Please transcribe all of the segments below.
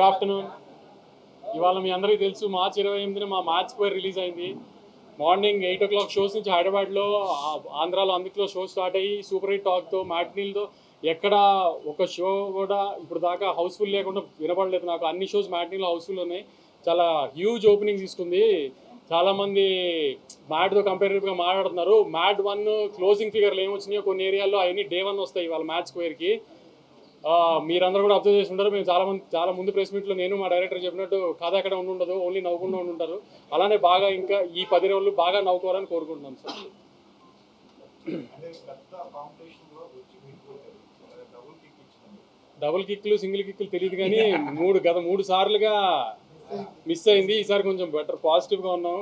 Good afternoon. ఇవాళ మీ అందరికీ తెలుసు మార్చి 28న మా మ్యాచ్ స్క్వేర్ రిలీజ్ అయింది. మార్నింగ్ 8 o'clock షోస్ నుంచి హైదరాబాద్లో ఆంధ్రాలో అందులో షో స్టార్ట్ అయ్యి సూపర్ హిట్ టాక్తో మ్యాట్నీలతో ఎక్కడ ఒక షో కూడా ఇప్పుడు దాకా హౌస్ఫుల్ లేకుండా వినపడలేదు నాకు. అన్ని షోస్ మ్యాట్నీలో హౌస్ఫుల్ ఉన్నాయి. చాలా హ్యూజ్ ఓపెనింగ్స్ ఇస్తుంది. చాలామంది మ్యాట్తో కంపేరిటివ్గా మాట్లాడుతున్నారు. మ్యాట్ 1 క్లోజింగ్ ఫిగర్లు ఏమొచ్చినాయో కొన్ని ఏరియాల్లో అవన్నీ Day 1 వస్తాయి వాళ్ళ మ్యాచ్ స్క్వేర్కి. మీరందరూ కూడా అబ్జర్వ్ చేసి ఉంటారు. మేము చాలా ముందు ప్రెస్ మీట్లో నేను మా డైరెక్టర్ చెప్పినట్టు కథ ఎక్కడ ఉండదు, ఓన్లీ నవ్వుకుండా ఉంటారు. అలానే బాగా ఇంకా ఈ 10 రోజులు బాగా నవ్వుకోవాలని కోరుకుంటున్నాం సార్. డబుల్ కిక్లు సింగిల్ కిక్లు తెలియదు కానీ గత 3 సార్లుగా మిస్ అయింది. ఈసారి కొంచెం బెటర్ పాజిటివ్గా ఉన్నాం.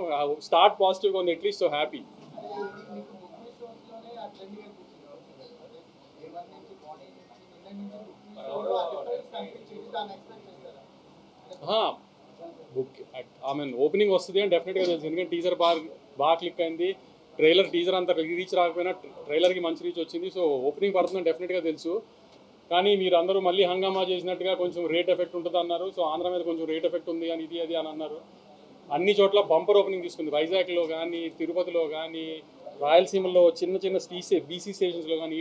స్టార్ట్ పాజిటివ్గా ఉంది. At least so happy. ఓపెనింగ్ వస్తుంది అని డెఫినెట్గా తెలుసు. ఎందుకంటే టీజర్ బాగా క్లిక్ అయింది. టీజర్ అంతా రీచ్ రాకపోయినా ట్రైలర్కి మంచి రీచ్ వచ్చింది. సో ఓపెనింగ్ పడుతుందని డెఫినెట్గా తెలుసు. కానీ మీరు అందరూ మళ్ళీ హంగామా చేసినట్టుగా కొంచెం రేట్ ఎఫెక్ట్ ఉంటుంది అన్నారు. సో ఆంధ్ర మీద కొంచెం రేట్ ఎఫెక్ట్ ఉంది అని ఇది అని అన్నారు. అన్ని చోట్ల బంపర్ ఓపెనింగ్ తీసుకుంది. వైజాగ్లో కానీ, తిరుపతిలో కానీ, రాయలసీమలో చిన్న బీసీ స్టేషన్స్లో కానీ,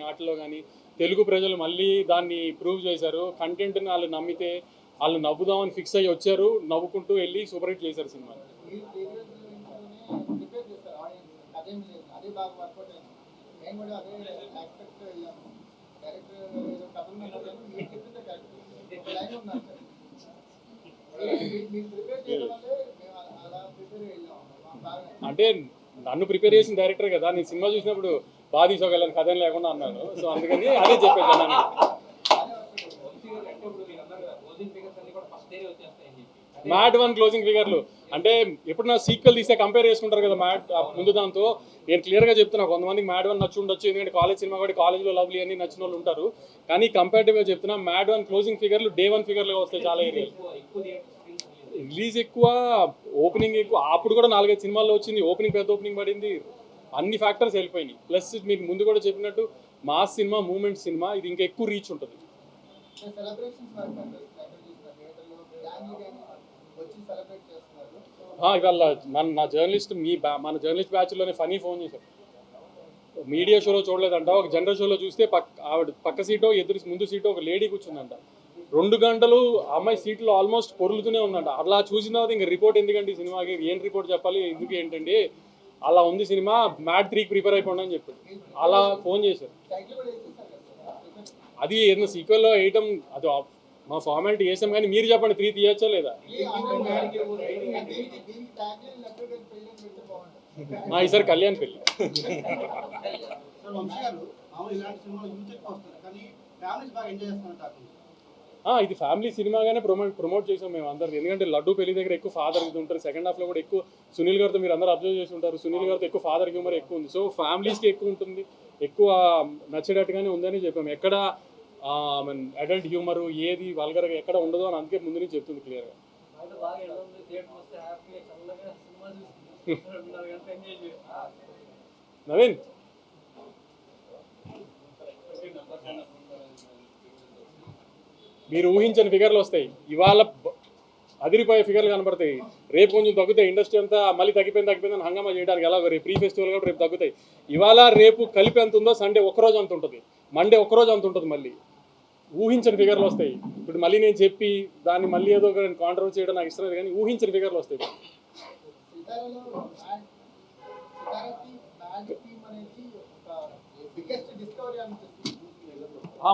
వాటిలో కానీ తెలుగు ప్రజలు మళ్ళీ దాన్ని ప్రూవ్ చేశారు. కంటెంట్ని వాళ్ళు నమ్మితే వాళ్ళు నవ్వుదామని ఫిక్స్ అయ్యి వచ్చారు. నవ్వుకుంటూ వెళ్ళి సూపర్ హిట్ చేశారు సినిమా. అంటే నన్ను ప్రిపేర్ చేసిన డైరెక్టర్ కదా, నేను సినిమా చూసినప్పుడు బాగా తీసుకోగలను కథ లేకుండా అన్నాను. సో అందుకని అదే చెప్పేసాను. మ్యాట్ 1 క్లోజింగ్ ఫిగర్లు అంటే ఎప్పుడన్నా సీక్వెల్ తీస్తే కంపేర్ చేసుకుంటారు కదా మ్యాట్ ముందు దాంతో. నేను క్లియర్గా చెప్తున్నా, కొంతమందికి మ్యాట్ 1 నచ్చి ఉండొచ్చు, ఎందుకంటే కాలేజ్ సినిమా కూడా కాలేజ్లో లవ్లీ అని నచ్చిన వాళ్ళు ఉంటారు. కానీ కంపేరిటివ్గా చెప్తున్నా మ్యాట్ 1 క్లోజింగ్ ఫిగర్లు Day 1 ఫిగర్లుగా వస్తాయి చాలా ఏరియాలు. రిలీజ్ ఎక్కువ, ఓపెనింగ్ ఎక్కువ. అప్పుడు కూడా 4-5 సినిమాల్లో వచ్చింది. ఓపెనింగ్ పెద్ద ఓపెనింగ్ పడింది. అన్ని ఫ్యాక్టర్స్ వెళ్ళిపోయినాయి. ప్లస్ మీకు ముందు కూడా చెప్పినట్టు మాస్ సినిమా, మూమెంట్ సినిమా, ఇది ఇంకా ఎక్కువ రీచ్ ఉంటుంది. ఇవాళ మన జర్నలిస్ట్ బ్యాచ్లోనే ఫనీ ఫోన్ చేశారు. మీడియా షోలో చూడలేదంట, ఒక జనరల్ షోలో చూస్తే ఆవిడ పక్క సీటో ముందు సీటో ఒక లేడీ కూర్చుందంట. 2 గంటలు అమ్మాయి సీట్లో ఆల్మోస్ట్ పొరులుతూనే ఉందంట. అలా చూసిన తర్వాత ఇంకా రిపోర్ట్ ఎందుకండి సినిమాకి, ఏం రిపోర్ట్ చెప్పాలి, ఎందుకు ఏంటండి, అలా ఉంది సినిమా, మ్యాట్ 3కి ప్రిపేర్ అయిపోండి అని చెప్పాడు. అలా ఫోన్ చేశారు. అది ఏదైనా సీక్వెల్లో వేయటం అది మా ఫార్మాలిటీ చేసాం, కానీ మీరు చెప్పండి 3 తీయచ్చా లేదా? ఈసారి కళ్యాణ్ పెళ్ళి. ఇది ఫ్యామిలీ సినిమాగానే ప్రమోట్ చేసాం మేము అందరు. ఎందుకంటే లడ్డు పెళ్లి దగ్గర ఎక్కువ ఫాదర్ ఇది ఉంటారు. సెకండ్ హాఫ్లో కూడా ఎక్కువ సునీల్ గారితో మీరు అందరూ అబ్జర్వ్ చేసి ఉంటారు. సునీల్ గారితో ఎక్కువ ఫాదర్ హ్యూమర్ ఎక్కువ ఉంది. సో ఫ్యామిలీస్కి ఎక్కువ ఉంటుంది, ఎక్కువ నచ్చేటట్టుగానే ఉందని చెప్పాము. ఎక్కడ అడల్ట్ హ్యూమర్ ఏది వల్గర్గా ఎక్కడ ఉండదు అని అందుకే ముందు నుంచి చెప్తుంది క్లియర్గా. నవీన్, మీరు ఊహించని ఫిగర్లు వస్తాయి. ఇవాళ అదిరిపోయే ఫిగర్లు కనబడతాయి. రేపు కొంచెం తగ్గుతాయి. ఇండస్ట్రీ అంతా మళ్ళీ తగ్గిపోయిందని హంగామా చేయడానికి ఎలా రేపు ప్రీ ఫెస్టివల్ కూడా రేపు తగ్గుతాయి. ఇవాళ రేపు కలిపి ఎంత ఉందో సండే ఒక్కరోజు అంత ఉంటుంది, మండే ఒక్కరోజు అంత ఉంటుంది. మళ్ళీ ఊహించని ఫిగర్లు వస్తాయి. ఇప్పుడు మళ్ళీ నేను చెప్పి దాన్ని మళ్ళీ ఏదో ఒక కాంట్రవర్సీ చేయడం నాకు ఇష్టం లేదు, కానీ ఊహించని ఫిగర్లు వస్తాయి.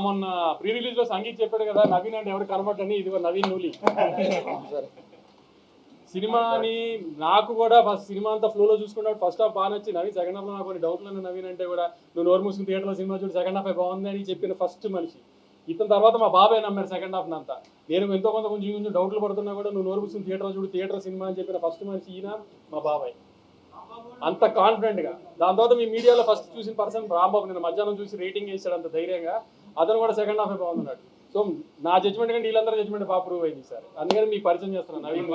మొన్న ప్రీ రిలీజ్ లో సంగీత్ చెప్పాడు కదా, నవీన్ అంటే ఎవరు కనబడ్డని. ఇది నవీన్ నూలి సినిమాని నాకు కూడా సినిమా అంతా ఫ్లోలో చూసుకున్నప్పుడు ఫస్ట్ హాఫ్ బాగా నచ్చి, నవీన్ సెకండ్ హాఫ్లో నాకు కొన్ని డౌట్లు ఉన్నాయి. నవీన్ అంటే కూడా నువ్వు నోరు మూసుకుని థియేటర్లో సినిమా చూడు, సెకండ్ హాఫ్ బాగుంది అని చెప్పిన ఫస్ట్ మనిషి ఇతని. తర్వాత మా బాబాయ్ నమ్మారు సెకండ్ హాఫ్ అంతా. నేను ఎంతో కొంచెం డౌట్లు పడుతున్నా కూడా నువ్వు నోరు మూసుకుని థియేటర్లో చూడు, థియేటర్ సినిమా అని చెప్పిన ఫస్ట్ మనిషి ఈయన మా బాబాయ్. అంత కాన్ఫిడెంట్గా. దాని తర్వాత మీ మీడియాలో ఫస్ట్ చూసిన పర్సన్ రాంబాబు. నేను మధ్యాహ్నం చూసి రేటింగ్ వేసాడు అంత ధైర్యంగా. అతను కూడా సెకండ్ హాఫ్ బాగున్నాడు. సో నా జడ్జ్మెంట్ కంటే వీళ్ళందరూ జడ్జ్మెంట్ బాగా ప్రూవ్ అయింది సార్. అందుకని మీకు పరిచయం చేస్తున్నాను నవీన్.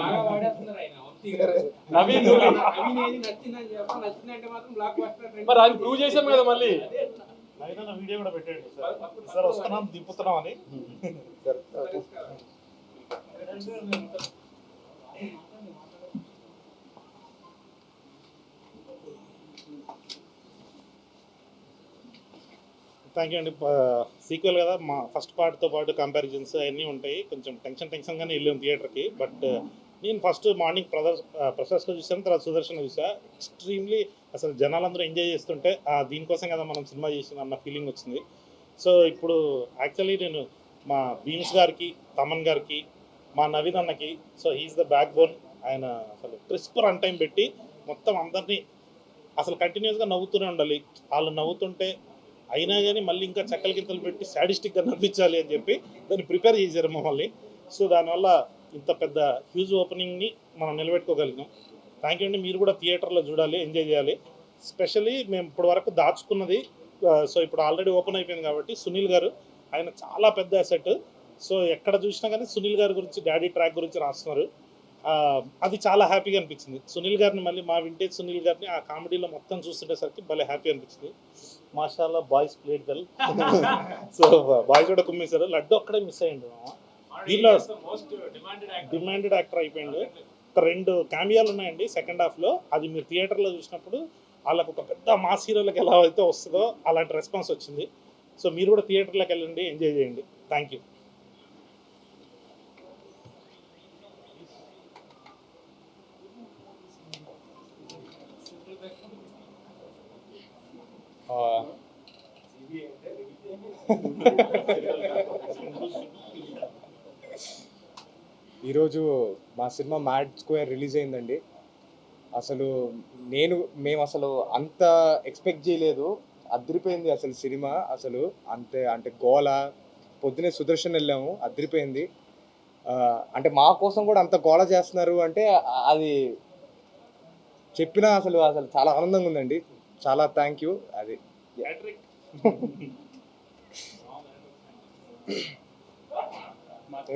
మరి అది ప్రూవ్ చేశాం కదా. మళ్ళీ వీడియో కూడా పెట్టండి సార్, వస్తున్నాం దింపుతున్నాం అని. థ్యాంక్ యూ అండి. సీక్వెల్ కదా, మా ఫస్ట్ పార్ట్తో పాటు కంపారిజన్స్ అవన్నీ ఉంటాయి. కొంచెం టెన్షన్గానే వెళ్ళాం థియేటర్కి. బట్ నేను ఫస్ట్ మార్నింగ్ ప్రసాస్లో చూసాను, తర్వాత సుదర్శన్ చూసా. ఎక్స్ట్రీమ్లీ అసలు జనాలందరూ ఎంజాయ్ చేస్తుంటే దీనికోసం కదా మనం సినిమా చేసిన అన్న ఫీలింగ్ వచ్చింది. సో ఇప్పుడు యాక్చువల్లీ నేను మా భీమ్స్ గారికి, తమన్ గారికి, మా నవీన్ అన్నకి, so he is the backbone. ఆయన అసలు క్రిస్ప్ రన్ టైం పెట్టి మొత్తం అందరినీ అసలు కంటిన్యూస్గా నవ్వుతూనే ఉండాలి. వాళ్ళు నవ్వుతుంటే అయినా కానీ మళ్ళీ ఇంకా చెక్కల గింతలు పెట్టి సాడిస్టిక్గా నవ్వించాలి అని చెప్పి దాన్ని ప్రిపేర్ చేశారు మమ్మల్ని. సో దానివల్ల ఇంత పెద్ద హ్యూజ్ ఓపెనింగ్ని మనం నిలబెట్టుకోగలిగాం. థ్యాంక్ యూ అండి. మీరు కూడా థియేటర్లో చూడాలి, ఎంజాయ్ చేయాలి. స్పెషల్లీ మేము ఇప్పటి వరకు దాచుకున్నది, సో ఇప్పుడు ఆల్రెడీ ఓపెన్ అయిపోయింది కాబట్టి సునీల్ గారు ఆయన చాలా పెద్ద అసెట్. సో ఎక్కడ చూసినా కానీ సునీల్ గారి గురించి, డాడీ ట్రాక్ గురించి రాస్తున్నారు. అది చాలా హ్యాపీగా అనిపించింది. సునీల్ గారిని మళ్ళీ మా వింటేజ్ సునీల్ గారిని ఆ కామెడీలో మొత్తం చూస్తుండేసరికి భలే హ్యాపీ అనిపించింది. మాషాల్లా boys played well. So boys కూడా కుమ్మేశారు. లడ్డు ఒక్కడే మిస్ అయ్యిండు. దీనిలో డిమాండెడ్ యాక్టర్ అయిపోయిండు. ఒక 2 క్యామియాలు ఉన్నాయండి సెకండ్ హాఫ్లో. అది మీరు థియేటర్లో చూసినప్పుడు వాళ్ళకు ఒక పెద్ద మాస్ హీరోలకు ఎలా అయితే వస్తుందో అలాంటి రెస్పాన్స్ వచ్చింది. సో మీరు కూడా థియేటర్లోకి వెళ్ళండి, ఎంజాయ్ చేయండి. Thank you. ఈరోజు మా సినిమా మ్యాడ్ స్క్వేర్ రిలీజ్ అయిందండి. అసలు మేము అసలు అంత ఎక్స్పెక్ట్ చేయలేదు. అదిరిపోయింది అసలు సినిమా. అసలు అంటే గోల. పొద్దునే సుదర్శన్ వెళ్ళాము, అదిరిపోయింది. అంటే మా కోసం కూడా అంత గోల చేస్తున్నారు అంటే అది చెప్పినా అసలు చాలా ఆనందంగా ఉందండి. చాలా థ్యాంక్ యూ. అది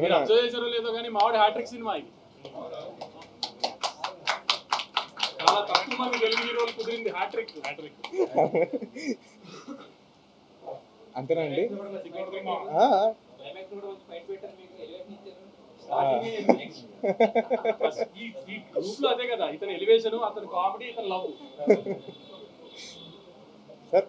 మీరు అబ్జర్వ్ చేశారో లేదో కానీ మావాడి హ్యాట్రిక్ సినిమా ఇది. చాలా తక్కువ మంది తెలుగు హీరోలు కుదిరింది హ్యాట్రిక్. అంతేనండి. గ్రూప్ లో అదే కదా, ఇతను ఎలివేషన్, అతను కామెడీ, ఇతను లవ్. సార్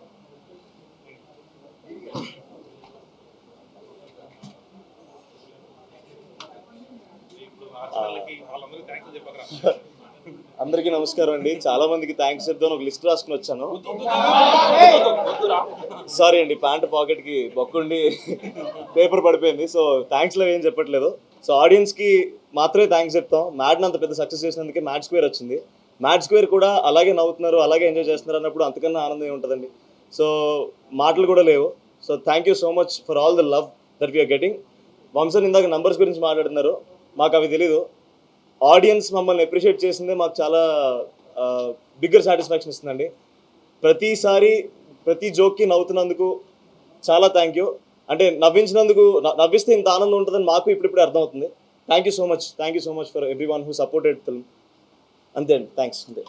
అందరికీ నమస్కారం అండి. చాలా మందికి థ్యాంక్స్ చెప్తాను. ఒక లిస్ట్ రాసుకుని వచ్చాను. సారీ అండి, ప్యాంట్ పాకెట్కి బొక్కుండి పేపర్ పడిపోయింది. సో థ్యాంక్స్లో ఏం చెప్పట్లేదు. సో ఆడియన్స్కి మాత్రమే థ్యాంక్స్ చెప్తాం. మ్యాడ్ని అంత పెద్ద సక్సెస్ చేసినందుకే మ్యాడ్ స్క్వేర్ వచ్చింది. మ్యాడ్ స్క్వేర్ కూడా అలాగే నవ్వుతున్నారు, అలాగే ఎంజాయ్ చేస్తున్నారు అన్నప్పుడు అంతకన్నా ఆనందం ఉంటుందండి. సో మాటలు కూడా లేవు. So thank you so much for all the love that we're getting. Vamshan ఇందాక నంబర్స్ గురించి మాట్లాడుతున్నారు, మాకు అవి తెలీదు. ఆడియన్స్ మమ్మల్ని అప్రిషియేట్ చేసిందే మాకు చాలా బిగ్గర్ సాటిస్ఫాక్షన్ ఇస్తుందండి. ప్రతిసారి ప్రతి జోక్కి నవ్వుతున్నందుకు చాలా థ్యాంక్ యూ. అంటే నవ్విస్తే ఇంత ఆనందం ఉంటుందని మాకు ఇప్పుడిప్పుడే అర్థమవుతుంది. Thank you so much for every one who supported film. అంతే అండి, థ్యాంక్స్. అంతే.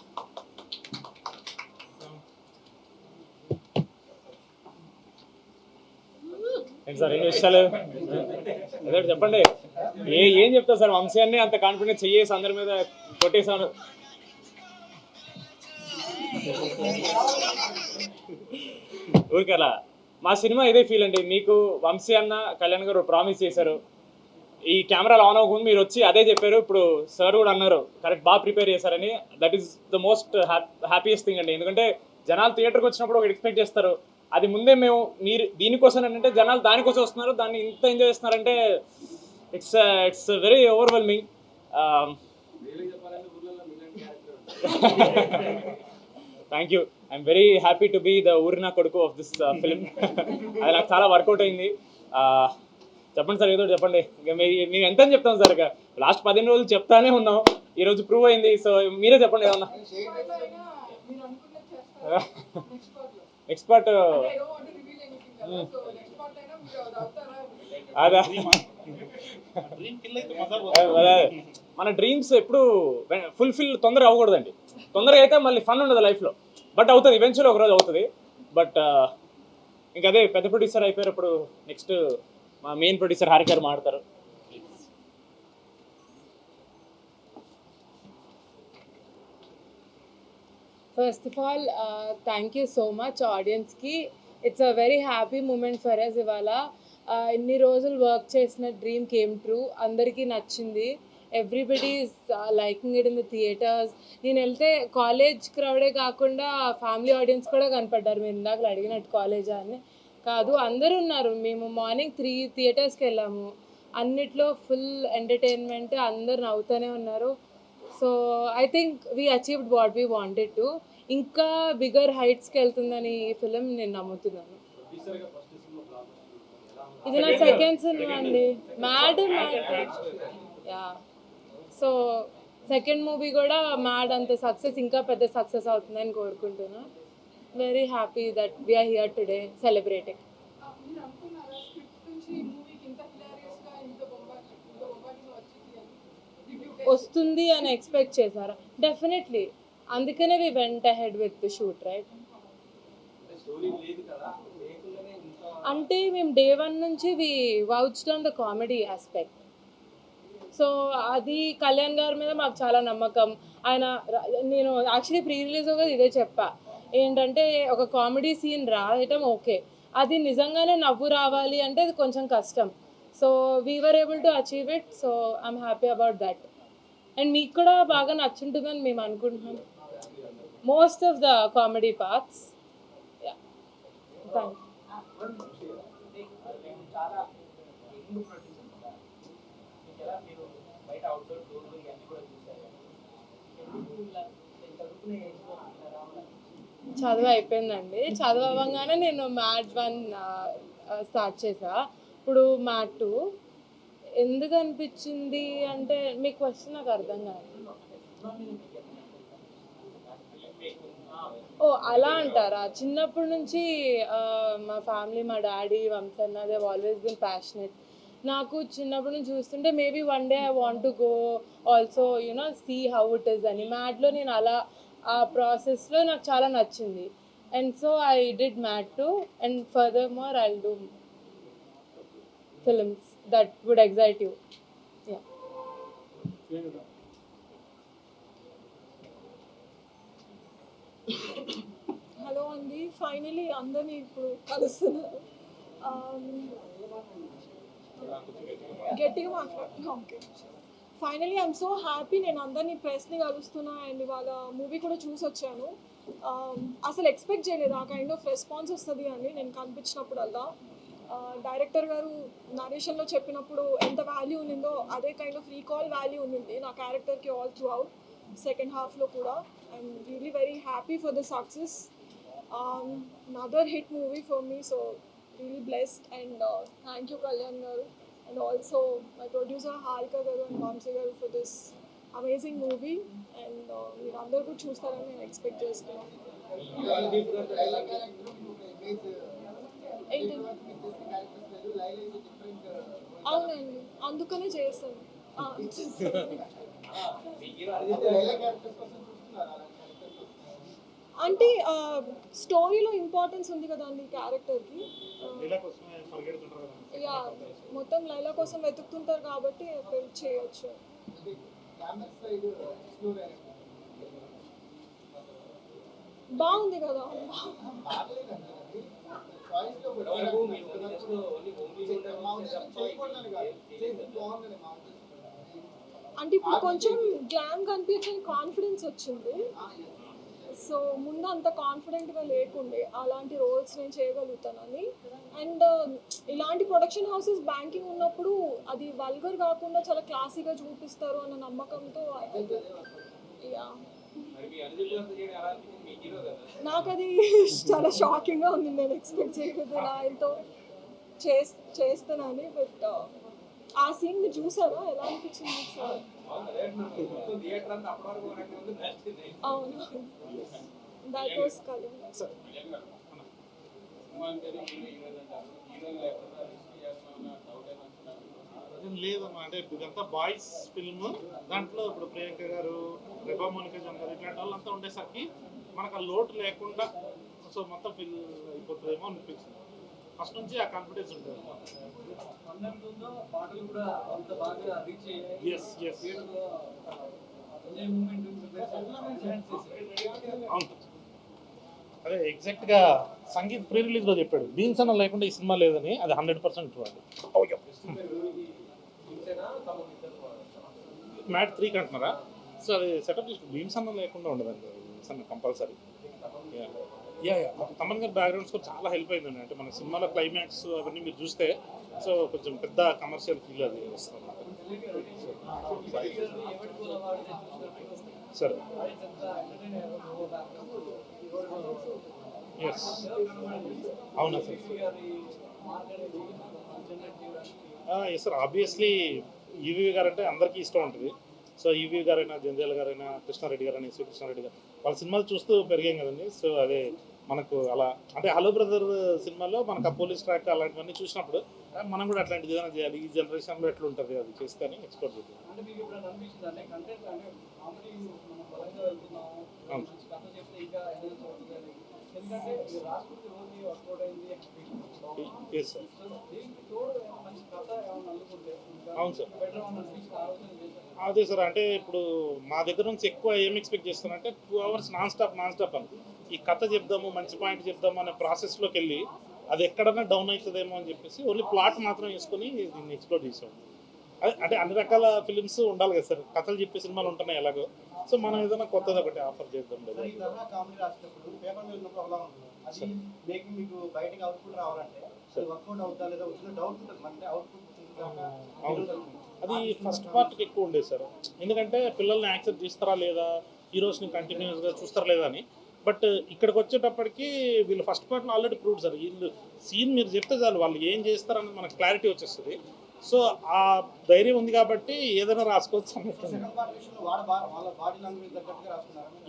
సార్ ఏం విషయాలు అదే చెప్పండి. ఏం చెప్తా సార్, వంశాన్ని అంత కాన్ఫిడెన్స్ చెయ్యేసి అందరి మీద కొట్టేసాను. ఊరికే అలా మా సినిమా ఇదే ఫీల్ అండి. మీకు వంశీ అన్న, కళ్యాణ్ గారు ప్రామిస్ చేశారు, ఈ కెమెరాలు ఆన్ అవ్వకుండా మీరు వచ్చి అదే చెప్పారు. ఇప్పుడు సార్ కూడా అన్నారు కరెక్ట్, బాగా ప్రిపేర్ చేశారని. That is the most happiest thing అండి. ఎందుకంటే జనాలు థియేటర్కి వచ్చినప్పుడు ఒకటి ఎక్స్పెక్ట్ చేస్తారు, అది ముందే మీరు దీనికోసం అంటే జనాలు దానికోసం వస్తున్నారు, దాన్ని ఇంత ఎంజాయ్ చేస్తున్నారంటే it's very overwhelming. Thank you. I'm very happy to be the ఊరినా కొడుకు ఆఫ్ దిస్ ఫిల్మ్. అది నాకు చాలా వర్కౌట్ అయింది. చెప్పండి సార్, ఏదో చెప్పండి. ఇంకా మేము ఎంత అని చెప్తాం సార్, ఇక లాస్ట్ 15 రోజులు చెప్తానే ఉన్నాం, ఈరోజు ప్రూవ్ అయింది. సో మీరే చెప్పండి ఏమన్నా. ఎక్స్పర్ట్ అదే మన డ్రీమ్స్ ఎప్పుడు ఫుల్ఫిల్ తొందరగా అవ్వకూడదండి. తొందరగా అయితే మళ్ళీ ఫన్ ఉండదు లైఫ్లో, బట్ అవుతుంది ఈవెన్చువల్లీ ఒకరోజు అవుతుంది. బట్ ఇంకా అదే పెద్ద ప్రొడ్యూసర్ అయిపోయారు. ఇప్పుడు నెక్స్ట్ మా మెయిన్ ప్రొడ్యూసర్ హారిక గారు మాట్లాడతారు. First of all thank you so much ఆడియన్స్కి. It's a very happy moment for us. ఇవాళ ఇన్ని రోజులు వర్క్ చేసిన డ్రీమ్ కేమ్ ట్రూ. అందరికీ నచ్చింది. Everybody is liking it in the theatres. నేను వెళ్తే కాలేజ్ క్రౌడే కాకుండా ఫ్యామిలీ ఆడియన్స్ కూడా కనపడ్డారు. మీరు ఇందాక అడిగినట్టు కాలేజా అని కాదు, అందరూ ఉన్నారు. మేము మార్నింగ్ 3 థియేటర్స్కి వెళ్ళాము. అన్నిట్లో ఫుల్ ఎంటర్టైన్మెంట్, అందరు నవ్వుతూనే ఉన్నారు. So I think we achieved what we wanted to. ఇంకా బిగ్గర్ హైట్స్కి వెళ్తుందని ఈ ఫిలిం నేను నమ్ముతున్నాను. ఇది నా సెకండ్ సినిమా అండి. Mad yeah. So second movie కూడా మ్యాడ్ అంత సక్సెస్, ఇంకా పెద్ద సక్సెస్ అవుతుందని కోరుకుంటున్నా. Very happy that we are here today celebrating. వస్తుంది అని ఎక్స్పెక్ట్ చేశారా? డెఫినెట్లీ, అందుకనే we went ahead with the shoot, right? అంటే మేము డే 1 నుంచి we vouched on the comedy aspect. So అది కళ్యాణ్ గారి మీద మాకు చాలా నమ్మకం. ఆయన నేను యాక్చువల్లీ ప్రీ రిలీజ్ కూడా ఇదే చెప్పా, ఏంటంటే ఒక కామెడీ సీన్ రాయటం ఓకే, అది నిజంగానే నవ్వు రావాలి అంటే అది కొంచెం కష్టం. So we were able to achieve it. So I'm happy about that. And మీకు కూడా బాగా నచ్చుంటుందని మేము అనుకుంటున్నాం, most of the comedy parts. Yeah, thank you. చదువు అయిపోయిందండి. చదువు అవ్వగానే నేను మ్యాట్ 1 స్టార్ట్ చేసా. ఇప్పుడు మ్యాట్ 2 ఎందుకు అనిపించింది అంటే, మీ క్వశ్చన్ నాకు అర్థం కాదు. ఓ అలా అంటారా? చిన్నప్పటి నుంచి మా ఫ్యామిలీ, మా డాడీ, వంశన్న, దే ఆల్వేస్ బిన్ ప్యాషనెట్. నాకు చిన్నప్పటి నుంచి చూస్తుంటే maybe one day I want to go also you know see how it is అని. మ్యాట్లో నేను అలా ఆ ప్రాసెస్లో నాకు చాలా నచ్చింది. And so I did Mad 2 and further more I will do films that would excite you. Yeah. Hello అండి, ఫైనలీ అందరినీ ఇప్పుడు కలుస్తున్నారు. గట్టిగా మాట్లాడుతున్నా. Okay, finally I'm so happy. నేను అందరినీ ప్రెస్ని కలుస్తున్నా అండ్ ఇవాళ మూవీ కూడా చూసి వచ్చాను. అసలు ఎక్స్పెక్ట్ చేయలేదు ఆ కైండ్ ఆఫ్ రెస్పాన్స్ వస్తుంది అని. నేను కనిపించినప్పుడల్లా డైరెక్టర్ గారు నరేషన్లో చెప్పినప్పుడు ఎంత వాల్యూ ఉన్నిందో అదే కైండ్ ఆఫ్ రీకాల్ వాల్యూ ఉన్నింది నా క్యారెక్టర్కి ఆల్ త్రూ అవుట్ సెకండ్ హాఫ్లో కూడా. I'm really very happy for the success. another hit movie for me, so really blessed. And thank you Kalyan garu and also my producer Harika garu and Vamsi garu for this amazing movie. And meer andaru kuda chustarani nenu expect chestunna. అవునండి, అందుకనే చేస్తాను. అంటే స్టోరీలో importance ఉంది కదండి క్యారెక్టర్కి. Yeah, మొత్తం లైలా కోసం వెతుకుతుంటారు కాబట్టి ఫిల్ చేయొచ్చు. బాగుంది కదా. అంటే ఇప్పుడు కొంచెం గ్లామ్ కనిపించని కాన్ఫిడెన్స్ వచ్చింది. సో ముందు అంత కాన్ఫిడెంట్గా లేకుండే అలాంటి రోల్స్ నేను చేయగలుగుతానని. అండ్ ఇలాంటి ప్రొడక్షన్ హౌసెస్ బ్యాంకింగ్ ఉన్నప్పుడు అది వల్గర్ కాకుండా చాలా క్లాసీగా చూపిస్తారు అన్న నమ్మకంతో. యా, నాకు అది చాలా షాకింగ్గా ఉంది. నేను ఎక్స్పెక్ట్ చేయలేదు ఇలా ఆయనతో చేస్తానని. బట్ ఆ సీన్ మీరు చూసారా? ఎలా అనిపించింది సార్? అవును, దట్ వాస్ కళ్యాణ్. లేదమ్మా, అంటే ఇదంతా బాయ్స్ ఫిల్మ్. దాంట్లో ఇప్పుడు ప్రియాంక గారు, రెబా మోనికా జన్ గారు ఇట్లాంటి వాళ్ళంతా ఉండేసరికి మనకు ఆ లోటు లేకుండా సో మొత్తం ఫిల్ అయిపోతుందేమో అనిపించింది. ఫస్ట్ నుంచి ఆ కాన్ఫిడెన్స్ ఉంటుంది. అవును. అదే ఎగ్జాక్ట్గా సంగీత్ ప్రీ రిలీజ్లో చెప్పాడు బీన్స్ అన్న లేకుండా ఈ సినిమా లేదని. అది 100% ట్రూ అండి. మ్యాట్ 3 అంటున్నారా? సో అది సెటప్ చేసి బీమ్స్ అన్న లేకుండా ఉండదండి. బీమ్స్ అన్న కంపల్సరీ. యా తమన్ గారి బ్యాక్గ్రౌండ్ స్కోర్ చాలా హెల్ప్ అయిందండి. అంటే మన సినిమాలో క్లైమాక్స్ అవన్నీ మీరు చూస్తే సో కొంచెం పెద్ద కమర్షియల్ ఫీల్ అది వస్తుంది సార్. ఎస్ అవునా sir? Yes sir, obviously EV గారు అంటే అందరికీ ఇష్టం ఉంటుంది. సో ఈవీ గారైనా, జంధ్యాల గారైనా, కృష్ణారెడ్డి గారైనా, శ్రీకృష్ణారెడ్డి గారు వాళ్ళ సినిమాలు చూస్తూ పెరిగాం కదండి. సో అదే మనకు అలా అంటే హలో బ్రదర్ సినిమాలో మనకు ఆ పోలీస్ ట్రాక్ అలాంటివన్నీ చూసినప్పుడు మనం కూడా అట్లాంటిది ఏదైనా చేయాలి, ఈ జనరేషన్లో ఎట్లా ఉంటుంది అది చేస్తే అని ఎక్స్పెక్ట్ చేద్దాం. అవును ఎస్ సార్. అవును సార్. అదే సార్, అంటే ఇప్పుడు మా దగ్గర నుంచి ఎక్కువ ఏం ఎక్స్పెక్ట్ చేస్తానంటే 2 hours నాన్ స్టాప్ అని ఈ కథ చెప్దాము, మంచి పాయింట్ చెప్దాము అనే ప్రాసెస్లోకి వెళ్ళి అది ఎక్కడన్నా డౌన్ అవుతుందేమో అని చెప్పేసి ఓన్లీ ప్లాట్ మాత్రం వేసుకొని దీన్ని ఎక్స్ప్లోర్ చేసాం. అదే అంటే అన్ని రకాల ఫిలిమ్స్ ఉండాలి కదా సార్, కథలు చెప్పే సినిమాలు ఉంటున్నాయి ఎలాగో. సో మనం ఏదైనా కొత్తది ఒకటి ఆఫర్ చేద్దాం లేదా. అవును, అది ఫస్ట్ పార్ట్కి ఎక్కువ ఉండేది సార్. ఎందుకంటే పిల్లల్ని యాక్సెప్ట్ చేస్తారా లేదా, హీరోస్ని కంటిన్యూస్గా చూస్తారా లేదా అని. బట్ ఇక్కడికి వచ్చేటప్పటికి వీళ్ళు ఫస్ట్ పార్ట్లో ఆల్రెడీ ప్రూవ్డ్ సార్. వీళ్ళు సీన్ మీరు చెప్తే చాలు వాళ్ళు ఏం చేస్తారని మనకు క్లారిటీ వచ్చేస్తుంది. సో ఆ ధైర్యం ఉంది కాబట్టి ఏదైనా రాసుకోవచ్చు అన్నట్టు.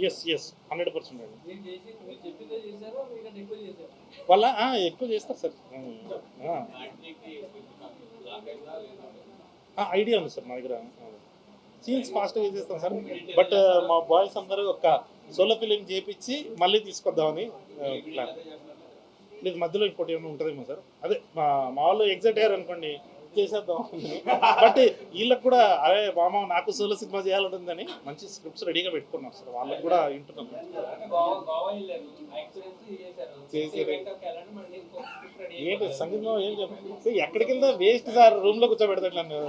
ఎస్ 100% అండి. వాళ్ళ ఎక్కువ చేస్తారు సార్. ఐడియా ఉంది సార్ మా దగ్గర. సీన్స్ ఫాస్ట్గా చేసేస్తాం సార్. బట్ మా బాయ్స్ అందరూ ఒక సోలో ఫిలిం చేయించి మళ్ళీ తీసుకొద్దామని ప్లాన్. లేదు మధ్యలో ఇంకోటి ఏమైనా ఉంటుందేమో సార్. అదే మా వాళ్ళు ఎగ్జైట్ అయ్యారు అనుకోండి చేసేద్దాం. బట్ వీళ్ళకి కూడా అరే మామ నాకు సోలో సినిమా చేయాలంటుందని మంచి స్క్రిప్ట్స్ రెడీగా పెట్టుకున్నాం సార్. వాళ్ళకి కూడా వింటున్నాం. ఏంటి సంగీతం ఏం చెప్పి ఎక్కడికి వెళ్తా వేస్ట్ సార్. రూమ్లో కూర్చోబెడతాడు నన్ను,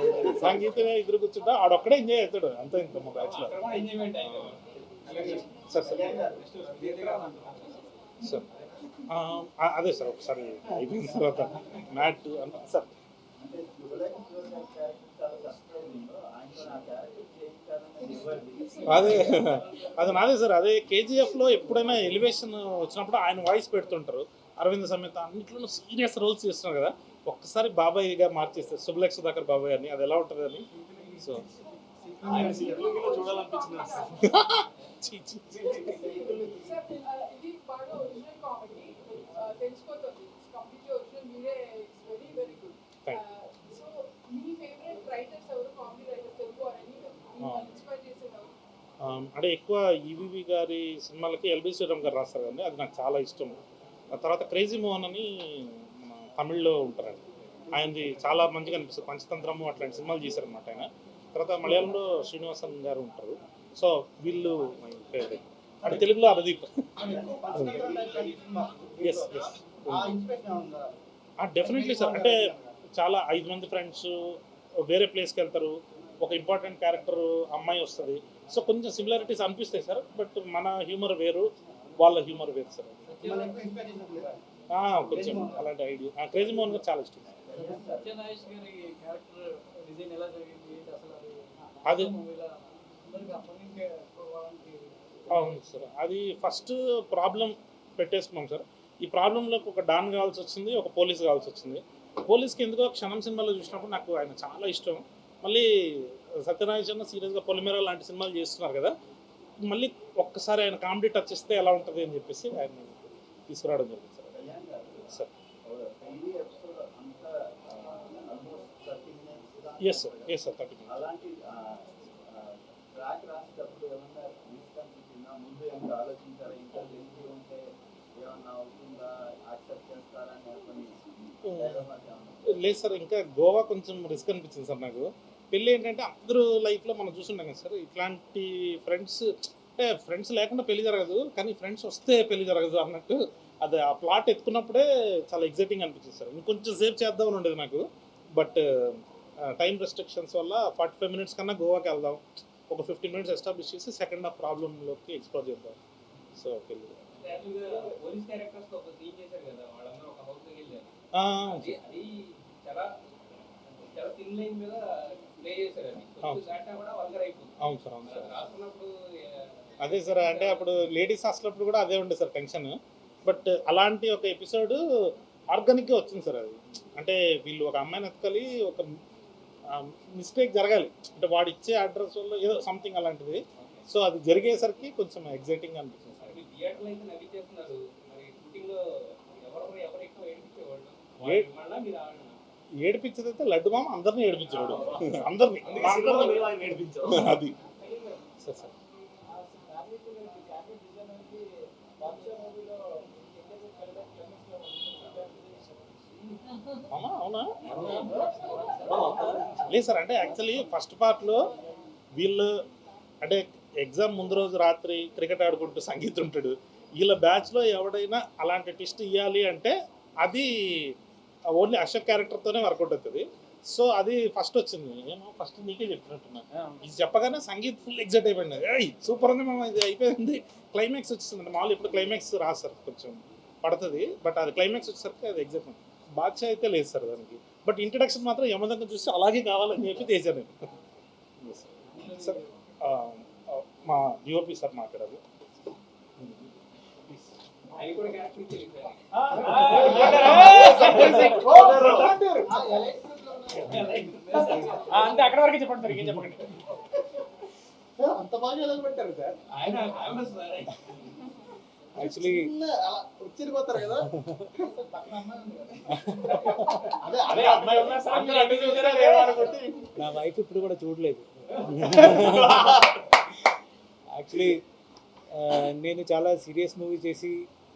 సంగీతమే ఎదురు కూర్చుంటా ఆడొక్కడే ఎంజాయ్ చేస్తాడు అంతే. ఇంత మా బ్యాచ్లో సార్ సార్ అదే సార్ ఒకసారి అయిపోయిన తర్వాత మ్యాట్ సార్. అదే అది నాదే సార్. అదే కేజీఎఫ్లో ఎప్పుడైనా ఎలివేషన్ వచ్చినప్పుడు ఆయన వాయిస్ పెడుతుంటారు. అరవింద్ సమేత అన్నింటిలో సీరియస్ రోల్స్ చేస్తున్నారు కదా, ఒక్కసారి బాబాయ్గా మార్చేస్తారు శుభలేఖ సుధాకర్ బాబాయ్ అని. అది ఎలా ఉంటుంది అని. సో చూడాలనిపించింది. అంటే ఎక్కువ ఈవీవి గారి సినిమాలకి ఎల్బి శ్రీరామ్ గారు రాస్తారు కదండి, అది నాకు చాలా ఇష్టం. ఆ తర్వాత క్రేజీ మోహన్ అని మన తమిళ్లో ఉంటారండి, ఆయనది చాలా మంచిగా అనిపిస్తుంది. పంచతంత్రము అట్లాంటి సినిమాలు చేశారనమాట ఆయన. తర్వాత మలయాళంలో శ్రీనివాసన్ గారు ఉంటారు. సో వీళ్ళు మై ఫేవరెట్. అంటే తెలుగులో అరదీప్. Yes definitely sir. అంటే చాలా 5 మంది ఫ్రెండ్స్ వేరే ప్లేస్కి వెళ్తారు, ఒక ఇంపార్టెంట్ క్యారెక్టర్ అమ్మాయి వస్తుంది. సో కొంచెం సిమిలారిటీస్ అనిపిస్తాయి సార్. బట్ మన హ్యూమర్ వేరు, వాళ్ళ హ్యూమర్ వేరు సార్. కొంచెం అలాంటి ఐడియా. క్రేజీ మోహన్ గారు చాలా ఇష్టం. అది అవును సార్. అది ఫస్ట్ ప్రాబ్లం పెట్టేసుకున్నాం సార్. ఈ ప్రాబ్లంలోకి ఒక డాన్ కావాల్సి వచ్చింది, ఒక పోలీస్ కావాల్సి వచ్చింది. పోలీస్కి ఎందుకో క్షణం సినిమాలో చూసినప్పుడు నాకు ఆయన చాలా ఇష్టం. మళ్ళీ సత్యనారాయణ సీరియస్గా పొలిమేర లాంటి సినిమాలు చేస్తున్నారు కదా, మళ్ళీ ఒక్కసారి ఆయన కామెడీ టచ్ ఇస్తే ఎలా ఉంటుంది అని చెప్పేసి ఆయన తీసుకురావడం జరిగింది సార్. Yes sir 30 minutes. లేదు సార్, ఇంకా గోవా కొంచెం రిస్క్ అనిపించింది సార్ నాకు. పెళ్ళి ఏంటంటే అందరూ లైఫ్లో మనం చూస్తుంటాం కదా సార్, ఇట్లాంటి ఫ్రెండ్స్ అంటే ఫ్రెండ్స్ లేకుండా పెళ్లి జరగదు, కానీ ఫ్రెండ్స్ వస్తే పెళ్లి జరగదు అన్నట్టు అది ఆ ప్లాట్ ఎత్తుకున్నప్పుడే చాలా ఎగ్జైటింగ్ అనిపించింది సార్. ఇంకొంచెం సేపు చేద్దామని ఉండేది నాకు, బట్ టైం రెస్ట్రిక్షన్స్ వల్ల 45 మినిట్స్ కన్నా గోవాకి వెళ్దాం, ఒక 15 మినిట్స్ ఎస్టాబ్లిష్ చేసి సెకండ్ హాఫ్ ప్రాబ్లంలోకి ఎక్స్ప్లోర్ చేద్దాం. సో పెళ్ళి పోలీస్ క్యారెక్టర్స్ తో ఒక సీన్ చేశారు కదా, వాళ్ళందరూ ఒక హౌస్ లోకి వెళ్ళారు. అది చాలా చాలా థిన్ లైన్ మీద ప్లే చేశారు. అది కొంచెం దాటా కూడా వల్గర్ అయిపోతుంది. అవును సార్, అవును సార్. రాసుకున్నప్పుడు అదే సార్, అంటే అప్పుడు లేడీస్ హాస్టల్ కూడా అదే ఉండే సార్ టెన్షన్. బట్ అలాంటి ఒక ఎపిసోడ్ ఆర్గానిక్గా వచ్చింది సార్. అది అంటే వీళ్ళు ఒక అమ్మాయిని ఎత్తుకలి, ఒక మిస్టేక్ జరగాలి, అంటే వాడు ఇచ్చే అడ్రస్ వల్ల ఏదో సంథింగ్ అలాంటిది. సో అది జరిగేసరికి కొంచెం ఎగ్జైటింగ్ అనిపించింది సార్. థియేటర్లో అయితే నవ్వి చేస్తున్నారు, మరి షూటింగ్ లో ఎవరు ఎక్కువ ఏడిపించేవాళ్ళు? మళ్ళీ మీరు ఏడిపించేదైతే లడ్డు మామ అందరినీ ఏడిపించాడు, అందరినీ అది సార్ సార్. అవునా లేదు సార్, అంటే యాక్చువల్లీ ఫస్ట్ పార్ట్లో వీళ్ళు అంటే ఎగ్జామ్ ముందు రోజు రాత్రి క్రికెట్ ఆడుకుంటూ సంగీత్ ఉంటాడు, వీళ్ళ బ్యాచ్లో ఎవడైనా అలాంటి ట్విస్ట్ ఇవ్వాలి అంటే అది ఓన్లీ అశోక్ క్యారెక్టర్తోనే వర్కౌట్ అవుతుంది. సో అది ఫస్ట్ వచ్చింది, ఏమో ఫస్ట్ నీకే చెప్పినట్టున్నా, ఇది చెప్పగానే సంగీత్ ఫుల్ ఎగ్జైట్ అయిపోయింది. సూపర్ ఉంది మామ, ఇది అయిపోయింది, క్లైమాక్స్ వచ్చేసింది. మామూలు ఇప్పుడు క్లైమాక్స్ రాదు సార్, కొంచెం పడుతుంది, బట్ అది క్లైమాక్స్ వచ్చేసరికి అది ఎగ్జైట్ బాద్షా అయితే లేదు సార్ దానికి. బట్ ఇంట్రడక్షన్ మాత్రం యమదంగా చూసి అలాగే కావాలని చెప్పి చేశాను నేను సార్. మా డిఓపి సార్ మాట్లాడాలి. ఆయన కూడా క్యారెక్టర్ ఇచ్చేది. అంతే, అక్కడ వరకు చెప్పండి సార్, ఇంకేం చెప్పండి. అంత బాగా ఎలా పెట్టారు సార్? ఆయన ఫేమస్ సార్. యాక్చువల్లీ వచ్చిపోతారు కదా. అదే అమ్మాయి ఉన్నా సార్, మీరు అడ్డు చూసారా లేవా అనుకుంటే. నా వైఫ్ ఇప్పుడు కూడా చూడలేదు. యాక్చువల్లీ నేను చాలా సీరియస్ మూవీ చేసి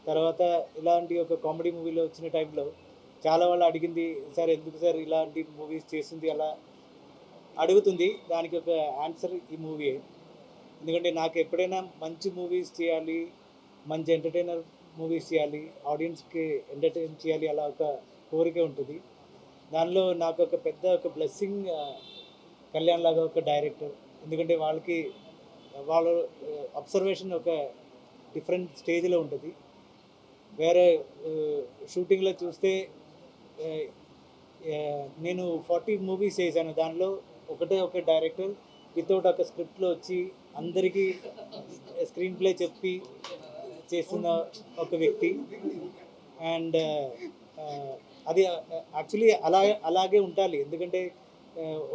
తర్వాత ఇలాంటి ఒక కామెడీ మూవీలో వచ్చిన టైంలో చాలా వాళ్ళు అడిగింది, సార్ ఎందుకు సార్ ఇలాంటి మూవీస్ చేసింది అలా అడుగుతుంది. దానికి ఒక ఆన్సర్ ఈ మూవీయే. ఎందుకంటే నాకు ఎప్పుడైనా మంచి మూవీస్ చేయాలి, మంచి ఎంటర్టైనర్ మూవీస్ చేయాలి, ఆడియన్స్కి ఎంటర్టైన్ చేయాలి, అలా ఒక కోరిక ఉంటుంది. దానిలో నాకు ఒక పెద్ద ఒక బ్లెస్సింగ్ కళ్యాణ్ లాగా ఒక డైరెక్టర్. ఎందుకంటే వాళ్ళ అబ్జర్వేషన్ ఒక డిఫరెంట్ స్టేజ్లో ఉంటుంది. వేరే షూటింగ్లో చూస్తే నేను 40 మూవీస్ చేశాను, దానిలో ఒక డైరెక్టర్ వితౌట్ ఒక స్క్రిప్ట్లో వచ్చి అందరికీ స్క్రీన్ ప్లే చెప్పి చేస్తున్న ఒక వ్యక్తి. అండ్ అది యాక్చువల్లీ అలాగే ఉండాలి. ఎందుకంటే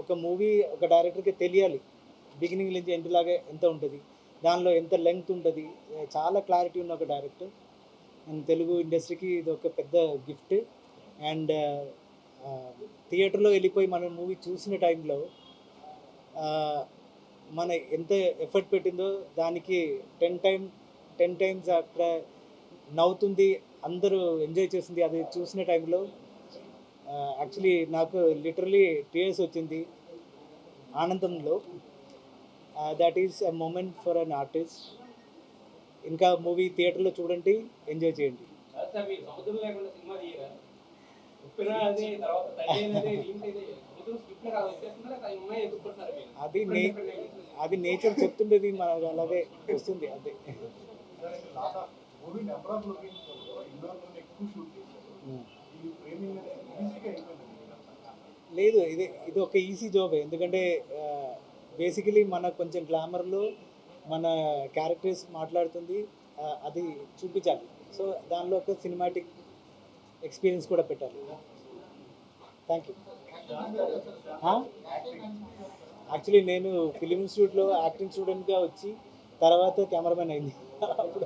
ఒక మూవీ ఒక డైరెక్టర్కి తెలియాలి బిగినింగ్ నుంచి ఎండ్ లాగా ఎంత ఉంటుంది, దానిలో ఎంత లెంగ్త్ ఉంటుంది. చాలా క్లారిటీ ఉన్న ఒక డైరెక్టర్. అండ్ తెలుగు ఇండస్ట్రీకి ఇది ఒక పెద్ద గిఫ్ట్. అండ్ థియేటర్లో వెళ్ళిపోయి మనం మూవీ చూసిన టైంలో మన ఎంత ఎఫర్ట్ పెట్టిందో దానికి 10 టైమ్స్ అక్కడ నవ్వుతుంది, అందరూ ఎంజాయ్ చేస్తుంది. అది చూసిన టైంలో యాక్చువల్లీ నాకు లిటరలీ టీయర్స్ వచ్చింది ఆనందంలో. That is a moment for an artist. ఇంకా మూవీ థియేటర్లో చూడండి, ఎంజాయ్ చేయండి. సార్ మీరు సముద్రం లేకుండా సినిమా తీయరా? ఉప్పిన అదే తర్వాత తల్లి అదే ఏంటి సముద్రం స్క్రిప్ట్ కాదు వచ్చేస్తున్నారు, అది ఉన్నాయి ఎదుర్కొంటున్నారు మీరు. అది నేచర్ చెప్తుండేది, మనకు అలాగే వస్తుంది. అదే లేదు, ఇది ఒక ఈజీ జాబ్. ఎందుకంటే బేసికలీ మన కొంచెం గ్లామర్లో మన క్యారెక్టర్స్ మాట్లాడుతుంది, అది చూపించాలి. సో దానిలో ఒక సినిమాటిక్ ఎక్స్పీరియన్స్ కూడా పెట్టాలి. Thank you. యాక్చువల్లీ నేను ఫిలిం ఇన్స్టిట్యూట్లో యాక్టింగ్ స్టూడెంట్గా వచ్చి తర్వాత కెమెరామెన్ అయింది. అప్పుడు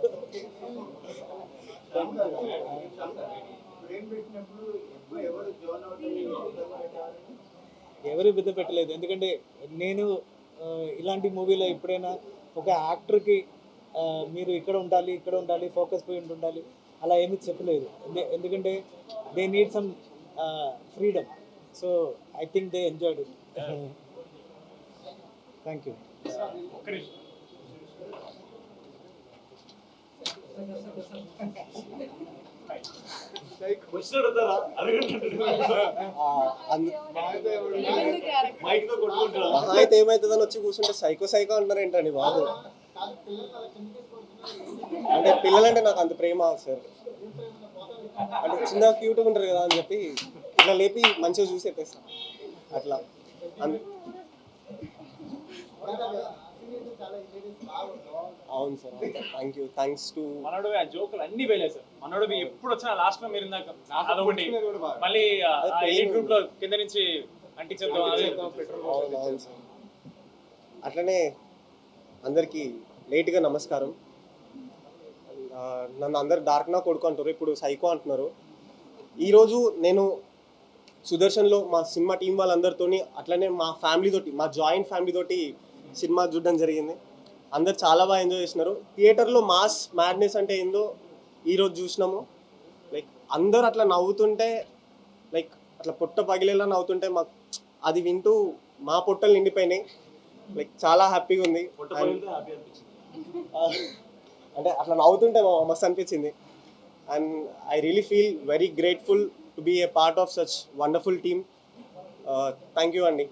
ఎవరు బిద్ద పెట్టలేదు. ఎందుకంటే నేను ఇలాంటి మూవీలో ఎప్పుడైనా ఒక యాక్టర్కి మీరు ఇక్కడ ఉండాలి ఫోకస్ పాయింట్ ఉండాలి అలా ఏమీ చెప్పలేదు. ఎందుకంటే they need some freedom. So I think they enjoyed it. Thank you. అయితే ఏమవుతుందని వచ్చి కూర్చుంటే సైకో సైకో అంటారు ఏంటండి బాబు. అంటే పిల్లలంటే నాకు అంత ప్రేమ సార్. అంటే చిన్న క్యూట్గా ఉంటారు కదా అని చెప్పి ఇట్లా లేపి మంచిగా చూసి ఎత్తేస్తాం అట్లా. అవును sir, thank you. Thanks to మనోడు ఆ జోకులు అన్ని వేలే సార్. మనోడు ఎప్పుడు వచ్చినా లాస్ట్ లో మీరు ఇందాక అదొకటి మళ్ళీ గ్రూప్ లో కింద నుంచి అంటించేద్దాం. అవును సార్. అట్లనే అందరికీ లేట్గా నమస్కారం. నన్ను అందరు డార్క్ నా కొడుకు అంటారు, ఇప్పుడు సైకో అంటున్నారు. ఈరోజు నేను సుదర్శన్లో మా సినిమా టీం వాళ్ళందరితోని అట్లనే మా ఫ్యామిలీతోటి, మా జాయింట్ ఫ్యామిలీతోటి సినిమా చూడడం జరిగింది. అందరు చాలా బాగా ఎంజాయ్ చేసినారు. థియేటర్లో మాస్ మ్యాడ్నెస్ అంటే ఏందో ఈరోజు చూసినాము. లైక్ అందరు అట్లా నవ్వుతుంటే, లైక్ అట్లా పొట్ట పగిలేలా నవ్వుతుంటే మాకు అది వింటూ మా పొట్టలు నిండిపోయినాయి. లైక్ చాలా హ్యాపీగా ఉంది. అంటే అట్లా నవ్వుతుంటే మస్తు అనిపించింది. And I really feel very grateful to be a part of such wonderful team. Thank you అండి.